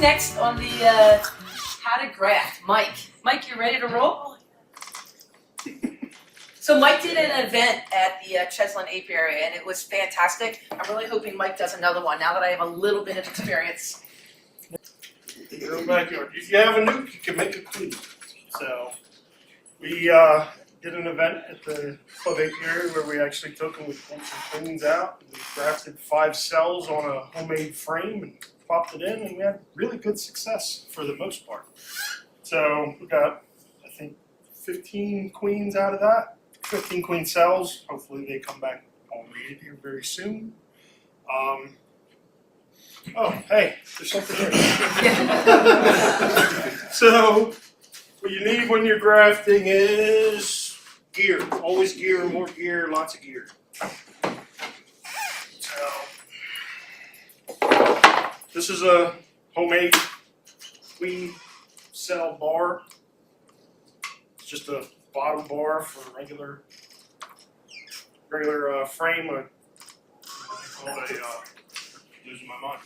next on the how to graft? Mike. Mike, you ready to roll? So Mike did an event at the Cheslin Apiary, and it was fantastic. I'm really hoping Mike does another one now that I have a little bit of experience. Your own backyard. If you have a nuke, you can make a queen. So we did an event at the club apiary where we actually took and we pulled some queens out. We grafted 5 cells on a homemade frame and popped it in, and we had really good success for the most part. So we got, I think, 15 queens out of that. 15 queen cells. Hopefully they come back all mated here very soon. Oh, hey, there's something here. So, what you need when you're grafting is gear. Always gear, more gear, lots of gear. So, this is a homemade queen cell bar. It's just a bottom bar for a regular frame. Losing my mind.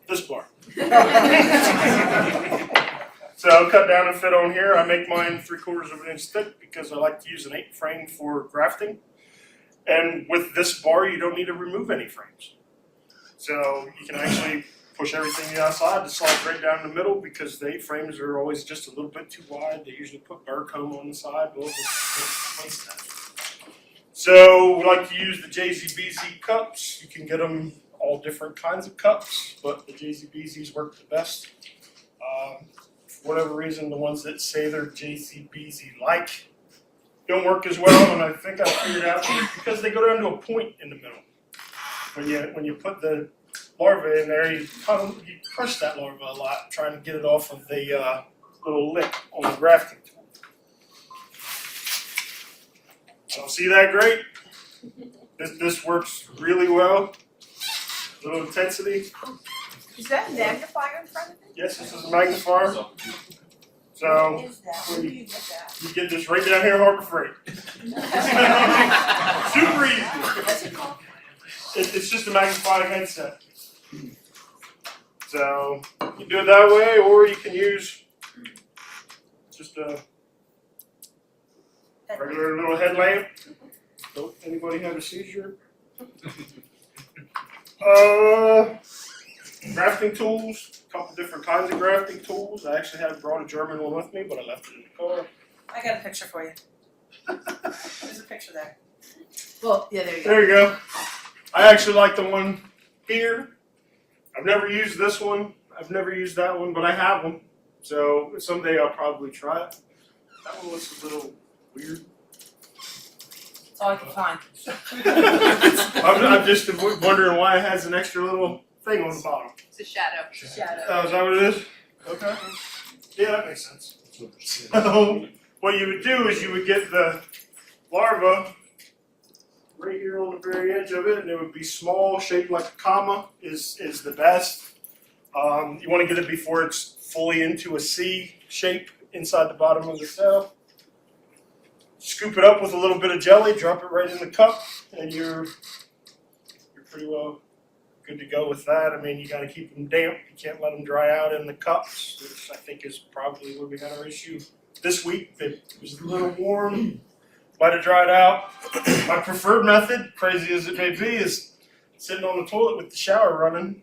This bar. So I'll cut down and fit on here. I make mine 3/4 of an inch thick because I like to use an 8 frame for grafting. And with this bar, you don't need to remove any frames. So you can actually push everything outside to slide right down the middle because the 8 frames are always just a little bit too wide. They usually put burr comb on the side. We'll replace that. So we like to use the JZBZ cups. You can get them all different kinds of cups, but the JZBZs work the best. For whatever reason, the ones that say they're JZBZ-like don't work as well, and I think I figured out because they go down to a point in the middle. When you put the larva in there, you crush that larva a lot, trying to get it off of the little lip on the grafting tool. So see that great? This works really well. A little intensity. Is that a magnifier in front of it? Yes, this is a magnifier. So What is that? Where do you get that? you get this right down here in Harbor Freight. Super easy. What's it called? It's just a magnifying headset. So you do it that way, or you can use just a regular little headlamp. Don't anybody have a seizure? Grafting tools, a couple different kinds of grafting tools. I actually had brought a German one with me, but I left it in the car. I got a picture for you. There's a picture there. Well, yeah, there you go. There you go. I actually like the one here. I've never used this one. I've never used that one, but I have them. So someday I'll probably try it. That one looks a little weird. That's all I can find. I'm just wondering why it has an extra little thing on the bottom. It's a shadow. Shadow. Oh, is that what it is? Okay. Yeah, that makes sense. So what you would do is you would get the larva right here on the very edge of it, and it would be small, shaped like a comma is the best. You want to get it before it's fully into a C shape inside the bottom of the cell. Scoop it up with a little bit of jelly, drop it right in the cup, and you're pretty well good to go with that. I mean, you got to keep them damp. You can't let them dry out in the cups, which I think is probably where we had our issue this week. It was a little warm, might have dried out. My preferred method, crazy as it may be, is sitting on the toilet with the shower running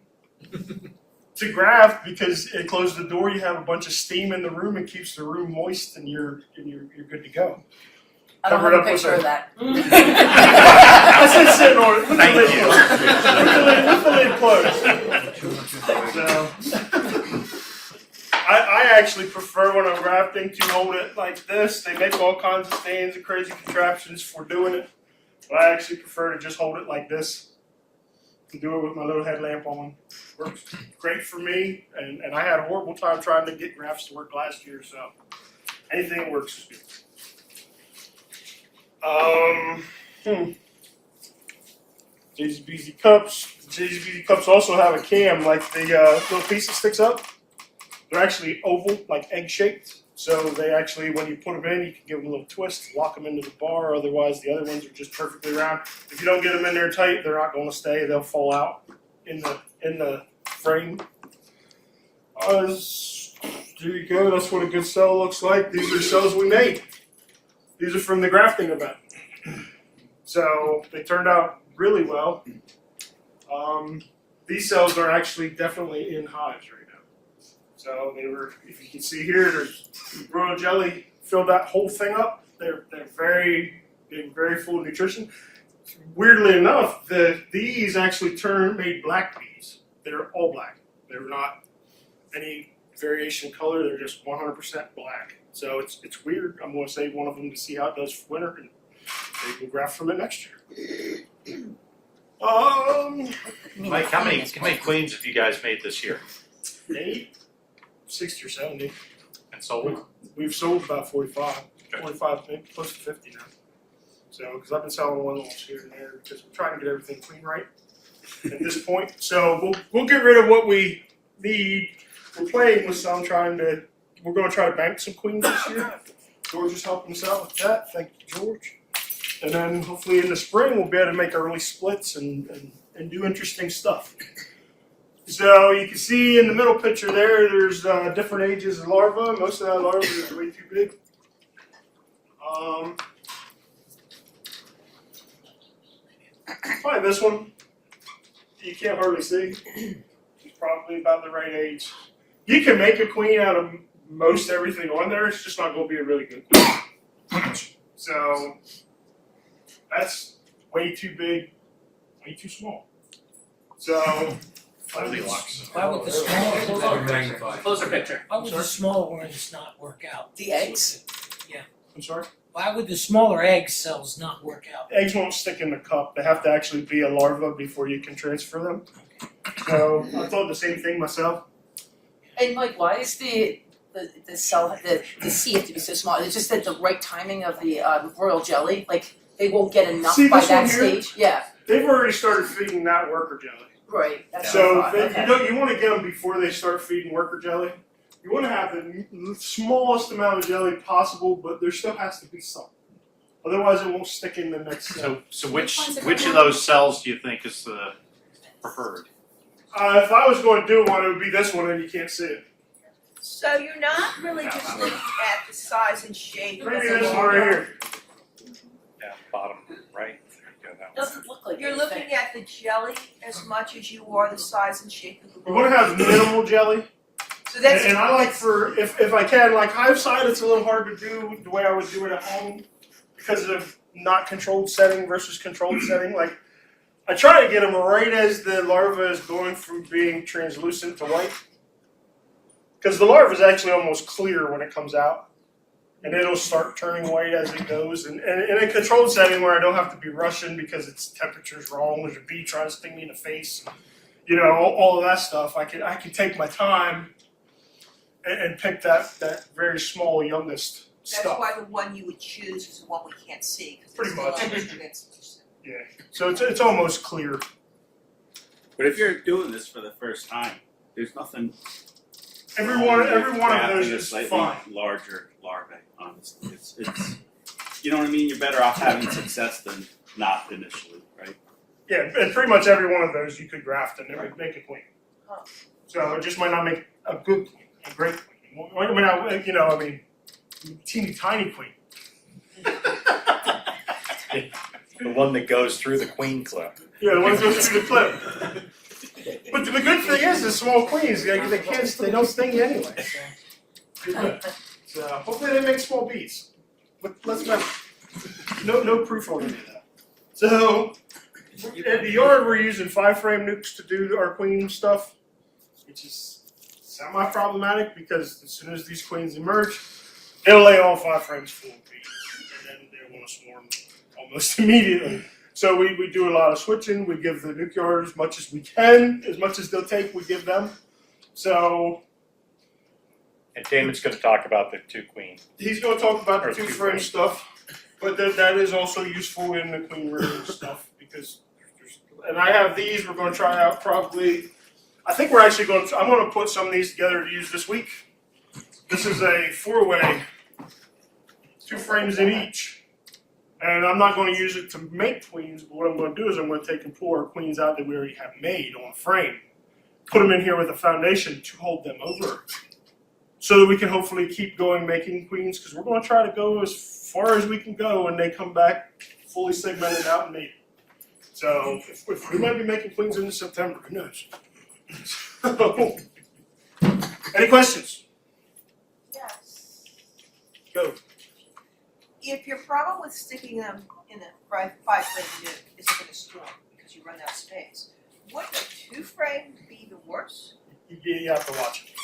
to graft, because it closes the door, you have a bunch of steam in the room and keeps the room moist, and you're good to go. I don't Cover have it a up with picture of that. I said sitting on it with the lid closed. So, I actually prefer when I'm grafting to hold it like this. They make all kinds of stands and crazy contraptions for doing it, but I actually prefer to just hold it like this and do it with my little headlamp on. Works great for me, and I had a horrible time trying to get grafts to work last year, so anything that works is good. JZBZ cups. JZBZ cups also have a cam, like the little piece that sticks up. They're actually oval, like egg shaped. So they actually, when you put them in, you can give them a little twist, lock them into the bar. Otherwise, the other ones are just perfectly round. If you don't get them in there tight, they're not going to stay. They'll fall out in the frame. There you go. That's what a good cell looks like. These are cells we made. These are from the grafting event. So they turned out really well. These cells are actually definitely in hives right now. So they were, if you can see here, there's royal jelly filled that whole thing up. They're very full of nutrition. Weirdly enough, these actually made black bees. They're all black. They're not any variation in color. They're just 100% black. So it's weird. I'm going to save one of them to see how it does for winter, and maybe we'll graft from it next year. Mike, how many queens have you guys made this year? 60 or 70. And sold? We've sold about 45, Okay. 45, maybe close to 50 now. So, because I've been selling one-offs here and there because we're trying to get everything clean right at this point. So we'll get rid of what we need. We're playing with some, we're going to try to bank some queens this year. George is helping us out with that. Thank you, George. And then hopefully in the spring we'll be able to make early splits and do interesting stuff. So you can see in the middle picture there's different ages of larvae. Most of that larvae is way too big. Probably this one. You can't hardly see. She's probably about the right age. You can make a queen out of most everything on there. It's just not going to be a really good queen. So that's way too big, way too small. So Why would the smaller Closer picture. Why would the smaller ones not work out? The eggs? I'm sorry? Why would the smaller egg cells not work out? Eggs won't stick in the cup. They have to actually be a larva before you can transfer them. So I thought the same thing myself. And Mike, why is the cell the seed have to be so small? It's just that the right timing of the royal jelly, like they won't get enough See by this that one here? stage. Yeah, They've already started feeding that worker jelly. right. That's So what I thought. Okay. you want to get them before they start feeding worker jelly. You want to have the smallest amount of jelly possible, but there still has to be some. Otherwise, it won't stick in the next cell. So which of those cells do you think is the preferred? If I was going to do one, it would be this one, and you can't see it. So you're not really just looking at the size and shape of Maybe the this one right here. Yeah, bottom right. There you go. That one. Doesn't look like You're anything. looking at the jelly as much as you are the size and shape of the You want to have minimal jelly. So that's And I like if I can, like hive side, it's a little hard to do the way I would do it at home because of not controlled setting versus controlled setting. Like I try to get them right as the larva is going from being translucent to white. Because the larva is actually almost clear when it comes out. And it'll start turning white as it goes. And in a controlled setting where I don't have to be rushing because its temperature's wrong, there's a bee trying to sting me in the face, you know, all of that stuff, I can take my time and pick that very small, youngest that's stuff. why the one you would choose is the one we can't see. Pretty much. It's Yeah. So it's almost clear. But if you're doing this for the first time, there's nothing. Every one of Grafting those a is slightly fine. larger larvae. Honestly, it's you know what I mean. You're better off having success than not initially, right? Yeah, and pretty much every one of those you could graft and it would make a queen. Huh. So it just might not make a good queen, a great queen. I mean, teeny tiny queen. The one that goes through the queen clip. Yeah, the ones that goes through the clip. But the good thing is, the small queens, they don't sting you anyway. So hopefully they make small bees. But let's remember, no proof on any of that. So at the yard, we're using 5-frame nukes to do our queen stuff, which is semi-problematic because as soon as these queens emerge, they'll lay all 5 frames full of bees, and then they want to swarm almost immediately. So we do a lot of switching. We give the nuke yard as much as we can, as much as they'll take, we give them. So And Damon's going to talk about the 2 queen. he's going to talk about the Or 2-frame two-frame. stuff, but that is also useful in the queen room stuff because. And I have these. We're going to try out probably. I think we're actually going to. I'm going to put some of these together to use this week. This is a 4-way, 2 frames in each. And I'm not going to use it to make queens, but what I'm going to do is I'm going to take and pull our queens out that we already have made on frame put them in here with a foundation to hold them over, so that we can hopefully keep going making queens, because we're going to try to go as far as we can go, and they come back fully segmented out and mated. So if we might be making queens into September, who knows? So, any questions? Yes. Go. If your problem with sticking them in a five-frame nuke is going to storm because you run out of space, wouldn't a two-frame be the worst? You have to watch it.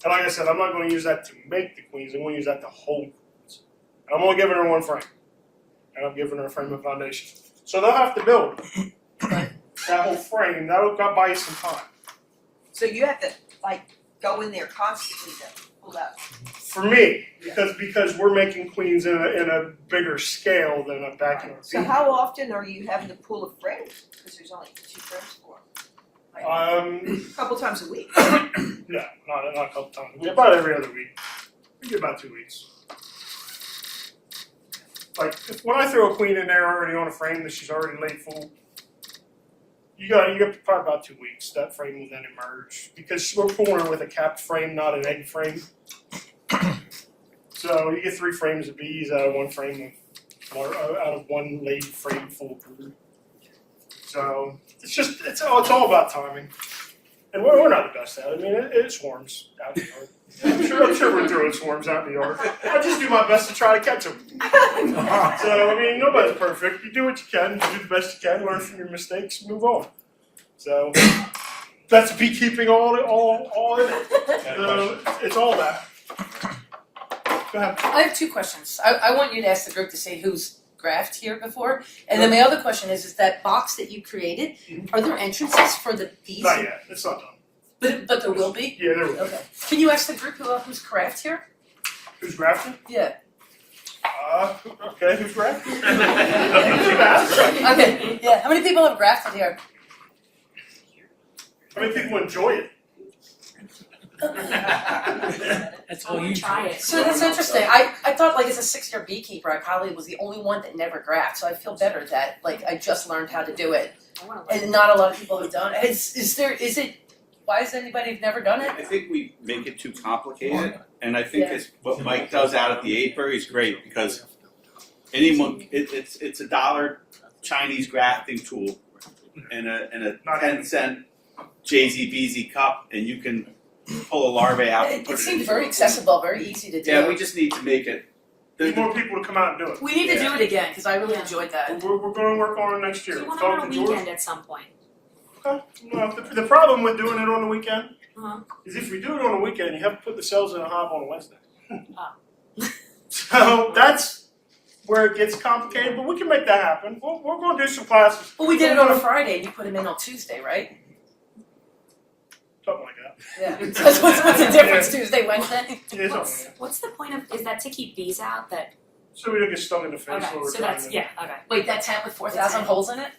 And like I said, I'm not going to use that to make the queens. I'm going to use that to hold queens. And I'm only giving her one frame. And I'm giving her a frame of foundation. So they'll have to build that whole frame. That'll buy you some time. So you have to go in there constantly to pull out. For me, because we're making queens in a bigger scale than a backyard. So how often are you having to pull a frame? Because there's only 2 frames for them. A couple times a week. No, not a couple times. About every other week. We get about 2 weeks. Like when I throw a queen in there already on a frame that she's already laid full, you got probably about 2 weeks. That frame will then emerge because we're pulling her with a capped frame, not an egg frame. So you get 3 frames of bees out of one frame out of one laid frame full of brood. So it's all about timing. And we're not the best at it. I mean, it swarms out in the yard. I'm sure we're throwing swarms out in the yard. I just do my best to try to catch them. So, I mean, nobody's perfect. You do what you can. You do the best you can. Learn from your mistakes. Move on. So, that's beekeeping all in it. So, it's all that. Go ahead. I have 2 questions. I want you to ask the group to say who's graphed here before. And then my other question is that box that you created, are there entrances for the bees? Not yet. It's not done. But there will be? Yeah, there will be. Okay. Can you ask the group who's graphed here? Who's grafting? Yeah. Okay, who's grafting? Okay, yeah. How many people have grafted here? How many people enjoy it? That's all you Try it. So that's interesting. I thought as a 6-year beekeeper, I probably was the only one that never graphed. So I feel better that I just learned how to do it, and not a lot of people have done it. Why has anybody never done it? I think we make it too complicated, and I think it's what Mike does out at the apiary is great because anyone it's $1 Chinese grafting tool and a 10-cent JZBZ cup, and you can pull a larvae out and put It it seemed in. very accessible, very easy to do. Yeah, we just need to make it. Need more people to come out and do it. We need to do it again because I really enjoyed that. We're going to work on it next year. Do you want Talk it on a to George. weekend at some point? Okay. Well, the problem with doing it on the weekend Uh-huh. is if we do it on the weekend, you have to put the cells in a hive on a Wednesday. Oh. So that's where it gets complicated, but we can make that happen. We're going to do some classes. Well, we did it on a Friday and you put them in on Tuesday, right? Something like that. Yeah. So what's the difference? Tuesday, Wednesday? Yeah, something like that. What's the point of, is that to keep bees out? That, So we don't get stung in the face okay, while we're so trying that's, to- yeah, okay. Wait, that tent with 4,000 holes in it?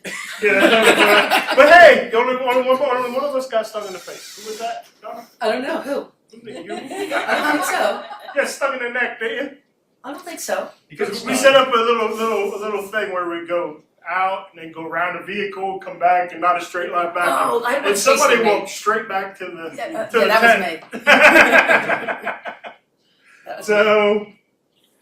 Yeah, that's but hey, only one of us got stung in the face. Who was that? Donna? I don't know. Who? Who did you? I don't think so. Yeah, stung in the neck, didn't you? I don't think so. Because we set up a little thing where we go out and then go around the vehicle, come back, and not a straight line back. Oh, I and was somebody chasing me. walked straight back to the Yeah, to the that tent. was me. That was me. So,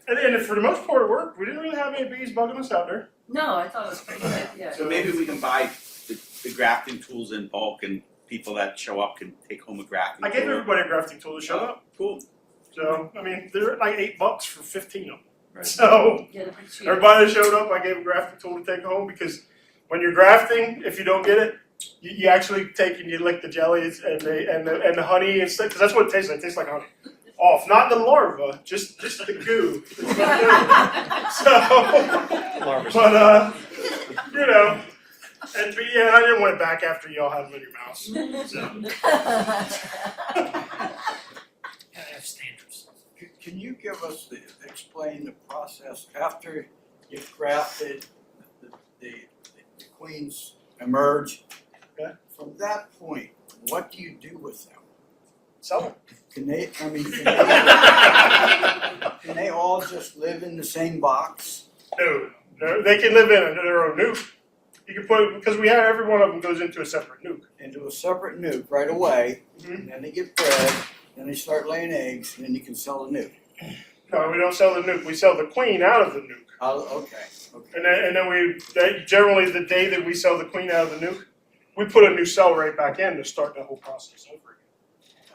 and for the most part it worked. We didn't really have any bees bugging us out there. No, I thought it was pretty good. Yeah. So maybe we can buy the grafting tools in bulk, and people that show up can take home a grafting I tool. gave everybody a grafting tool to show up. Cool. So, I mean, they're like $8 for 15 of them. Right. So, Yeah, they're pretty cheap. everybody that showed up, I gave a grafting tool to take home because when you're grafting, if you don't get it, you actually take and you lick the jellies and the honey and stuff, because that's what it tastes like. It tastes like honey. Off, not the larva, just the goo. So, but you know, and but yeah, I didn't want it back after y'all had them in your mouth. So. Gotta have standards. Can you give us explain the process after you've grafted the queens emerge? Okay. From that point, what do you do with them? Sell them. Can they all just live in the same box? No, they can live in their own nuke. You can put because we have every one of them goes into a separate nuke. into a separate nuke right away, Mhm. and then they get bred, then they start laying eggs, and then you can sell the nuke. No, we don't sell the nuke. We sell the queen out of the nuke. Oh, okay, okay. And then generally the day that we sell the queen out of the nuke, we put a new cell right back in to start the whole process over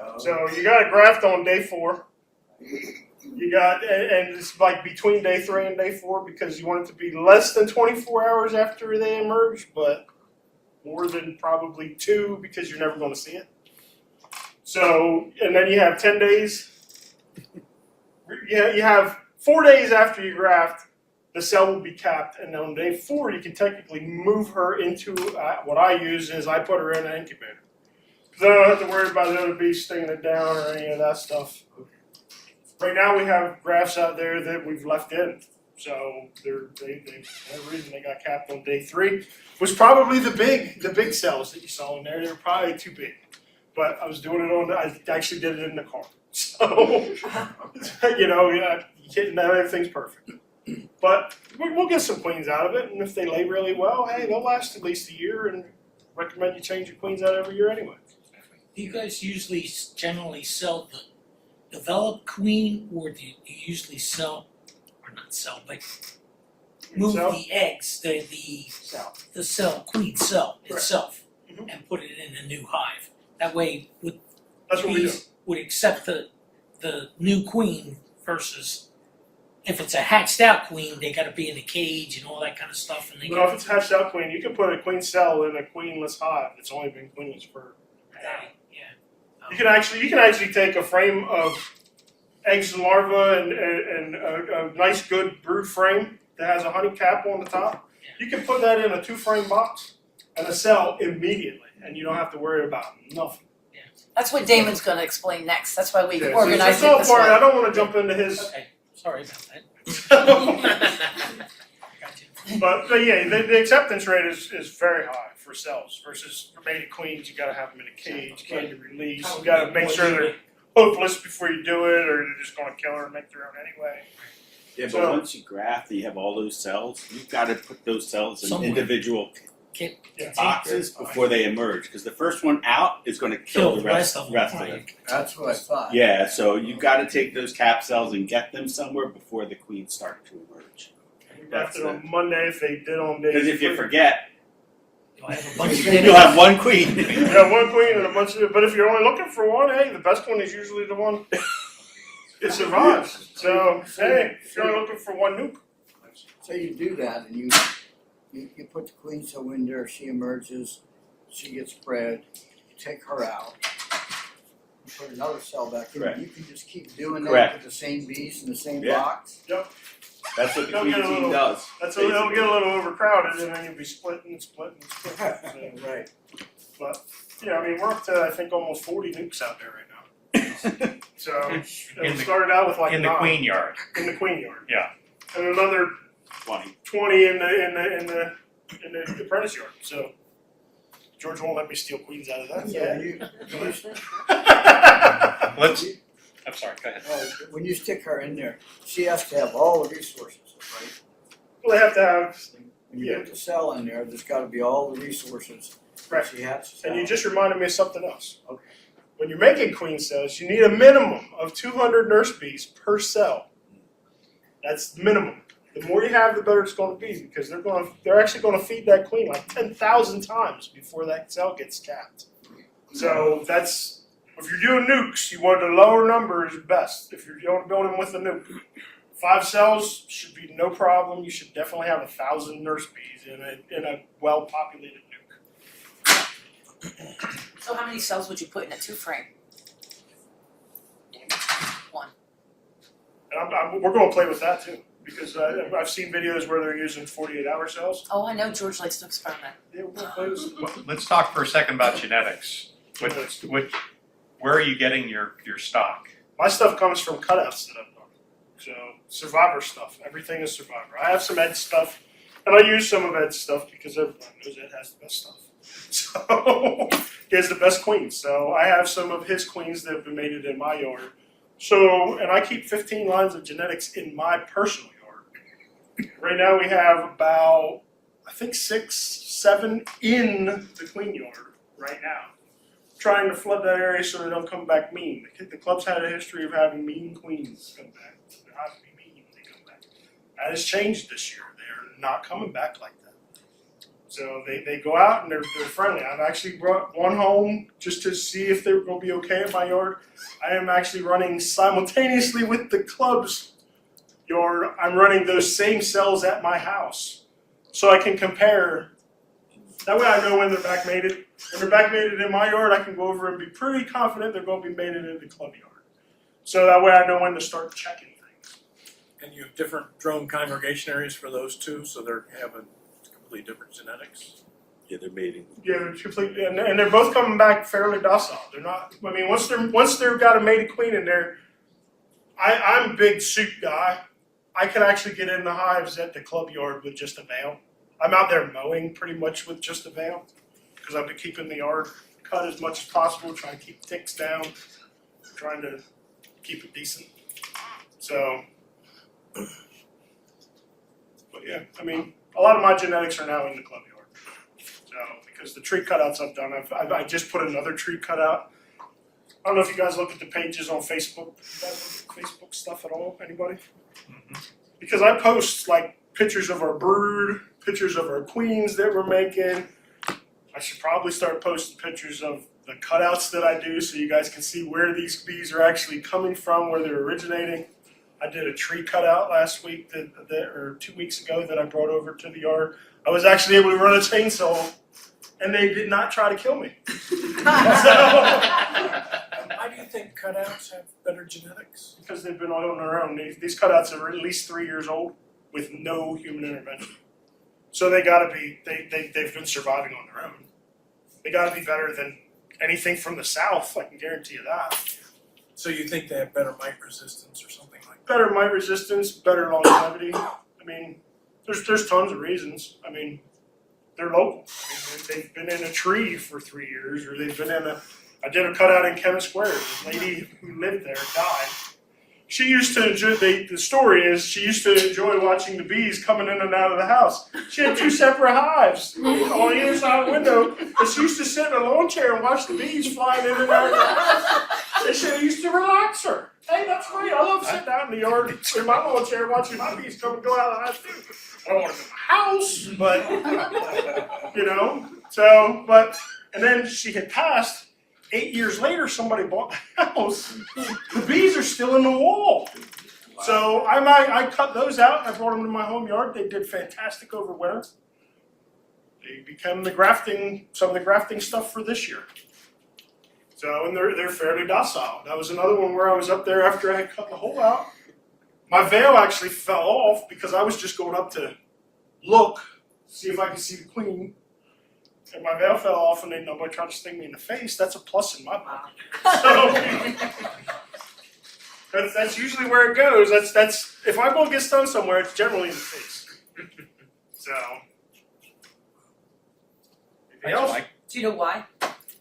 again. So you got to graft on day 4. You got, and it's like between day 3 and day 4 because you want it to be less than 24 hours after they emerge, but more than probably 2 because you're never going to see it. So, and then you have 10 days. You have 4 days after you graft, the cell will be capped, and on day 4 you can technically move her into what I use is I put her in an incubator. Because I don't have to worry about the other bees stinging it down or any of that stuff. Right now we have grafts out there that we've left in. So the reason they got capped on day 3 was probably the big cells that you saw in there. They were probably too big. But I was doing it I actually did it in the car. So, not everything's perfect. But we'll get some queens out of it, and if they lay really well, hey, they'll last at least a year, and recommend you change your queens out every year anyway. Do you guys usually generally sell the developed queen, or do you usually sell, or not sell, but move Sell? the eggs, the cell, queen cell itself, Mhm. and put it in a new hive? That way, That's what we do. bees would accept the new queen versus if it's a hatched out queen, they got to be in a cage and all that kind of stuff, and they Well, if it's hatched out queen, you can put a queen cell in a queenless hive. It's only been queenless for. You can actually take a frame of eggs and larvae and a nice good brood frame that has a honey cap on the top. You can put that in a 2-frame box and a cell immediately, and you don't have to worry about nothing. That's what Damon's going to explain next. That's why we Yeah, organized so it this part, I way. don't want to jump into his. Okay, sorry about that. Gotcha. But yeah, the acceptance rate is very high for cells versus for mated queens. You got to have them in a cage, candy release. You got to make sure they're hopeless before you do it, or they're just going to kill her and make their own anyway. Yeah, but So- once you graft and you have all those cells, you've got to put those cells in Somewhere. individual Yeah. boxes before they emerge, because the first one out is going to kill the rest of them. Right. That's what I thought. Yeah, so you've got to take those cap cells and get them somewhere before the queens start to emerge. We grafted on Monday if they did on day. Because if you forget, Do I have a bunch of you'll have one queen. You have one queen and a bunch of. But if you're only looking for one, hey, the best one is usually the one. It survives. So hey, if you're only looking for one nuke. So you do that, and you put the queen cell in there, she emerges, she gets bred, you take her out, you put another cell back in, Correct. you can just keep doing that Correct. with the same bees in the same Yeah. box. That's what the Don't queen get a team little- does. It'll get a little overcrowded, and then you'll be splitting. So, Right. but yeah, I mean, we're up to I think almost 40 nukes out there right now. So it started out with like In the 9 queen yard. in the queen yard. Yeah. And another 20. 20 in the apprentice yard. So George won't let me steal queens out of that. Yeah, I'm sorry, go ahead. when you stick her in there, she has to have all the resources, right? Well, they have to have, When you put the cell in there, there's gotta be all the resources right. that she hatches And you out. just reminded me of something else. Okay. When you're making queen cells, you need a minimum of 200 nurse bees per cell. That's the minimum. The more you have, the better it's going to be because they're actually going to feed that queen like 10,000 times before that cell gets capped. So that's if you're doing nukes, you want the lower number is best. If you're going with a nuke, 5 cells should be no problem. You should definitely have 1,000 nurse bees in a well-populated nuke. So how many cells would you put in a 2-frame? One. And we're going to play with that too because I've seen videos where they're using 48-hour cells. Oh, I know George likes to experiment. Yeah, we're going to play with Well, let's talk for a second about genetics. Where are you getting your stock? My stuff comes from cutouts that I've done. So Survivor stuff. Everything is Survivor. I have some Ed stuff, and I use some of Ed's stuff because everyone knows Ed has the best stuff. So he has the best queens. So I have some of his queens that have been mated in my yard. So, and I keep 15 lines of genetics in my personal yard. Right now we have about, I think 6, 7 in the queen yard right now. Trying to flood that area so they don't come back mean. The club's had a history of having mean queens come back. They have to be mean when they come back. That has changed this year. They're not coming back like that. So they go out and they're friendly. I've actually brought one home just to see if they were going to be okay in my yard. I am actually running simultaneously with the club's yard. I'm running those same cells at my house. So I can compare. That way I know when they're back mated. When they're back mated in my yard, I can go over and be pretty confident they're going to be mated in the club yard. So that way I know when to start checking things. And you have different drone congregation areas for those two, so they're having completely different genetics. Yeah, they're mating. Yeah, they're completely, and they're both coming back fairly docile. They're not. I mean, once they've got a mated queen in there, I'm a big soup guy. I can actually get in the hives at the club yard with just a veil. I'm out there mowing pretty much with just a veil because I've been keeping the yard cut as much as possible, trying to keep ticks down, trying to keep it decent. So, but yeah, I mean, a lot of my genetics are now in the club yard. So, because the tree cutouts I've done, I just put another tree cutout. I don't know if you guys look at the pages on Facebook. You guys look at Facebook stuff at all? Anybody? Mm-hmm. Because I post like pictures of our brood, pictures of our queens that we're making. I should probably start posting pictures of the cutouts that I do so you guys can see where these bees are actually coming from, where they're originating. I did a tree cutout last week or 2 weeks ago that I brought over to the yard. I was actually able to run a chainsaw and they did not try to kill me. Why do you think cutouts have better genetics? Because they've been on their own. These cutouts are at least 3 years old with no human intervention. So they gotta be, they've been surviving on their own. They gotta be better than anything from the south, I can guarantee you that. So you think they have better mite resistance or something like that? Better mite resistance, better longevity. I mean, there's tons of reasons. I mean, they're local. I mean, they've been in a tree for 3 years, or they've been in I did a cutout in Kennett Square. The lady who lived there died. She used to enjoy, the story is, she used to enjoy watching the bees coming in and out of the house. She had 2 separate hives on either side of the window, and she used to sit in a lawn chair and watch the bees flying in and out of the house. And she used to relax her. Hey, that's great. I love sitting out in the yard in my lawn chair watching my bees come and go out of the house too. I don't want to go in my house, but, you know, so, but, and then she had passed. 8 years later, somebody bought the house. The bees are still in the wall. Wow. So I cut those out and I brought them to my home yard. They did fantastic over winter. They became some of the grafting stuff for this year. So, and they're fairly docile. That was another one where I was up there after I had cut the hole out. My veil actually fell off because I was just going up to look, see if I could see the queen. And my veil fell off and then nobody tried to sting me in the face. That's a plus in my book. So, that's usually where it goes. That's if I'm going to get stung somewhere, it's generally in the face. So, anything else? Mike. Do you know why?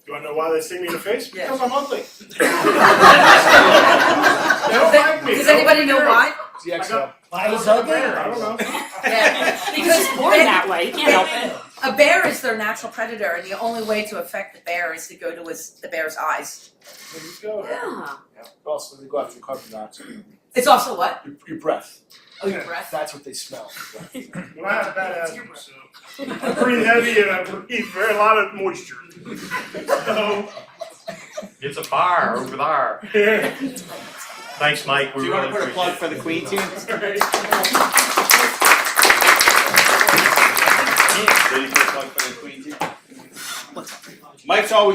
Do I know why they sting me in the face? Yes. Because I'm ugly. They don't like me. Does anybody know why? Why is ugly? I don't know. Yeah, because Born that way, you can't help it. a bear is their natural predator, and the only way to affect the bear is to go to the bear's eyes. There you go. Yeah. Also, they go after carbon dioxide. It's also what? Your breath. Oh, your breath. That's what they smell. Well, I have bad asthma, so I breathe heavy and I breathe a lot of moisture. So, It's a fire over there. yeah. Thanks, Mike. We Do you want really to put a plug for appreciate the queen team? Right. Ready for a plug for the queen team?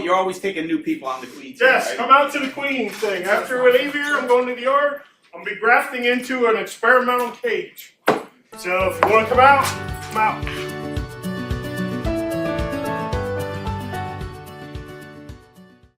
You're always taking new people on the queen team, Yes, right? come out to the queen thing. After we leave here, I'm going to the yard. I'm going to be grafting into an experimental cage. So if you want to come out, come out.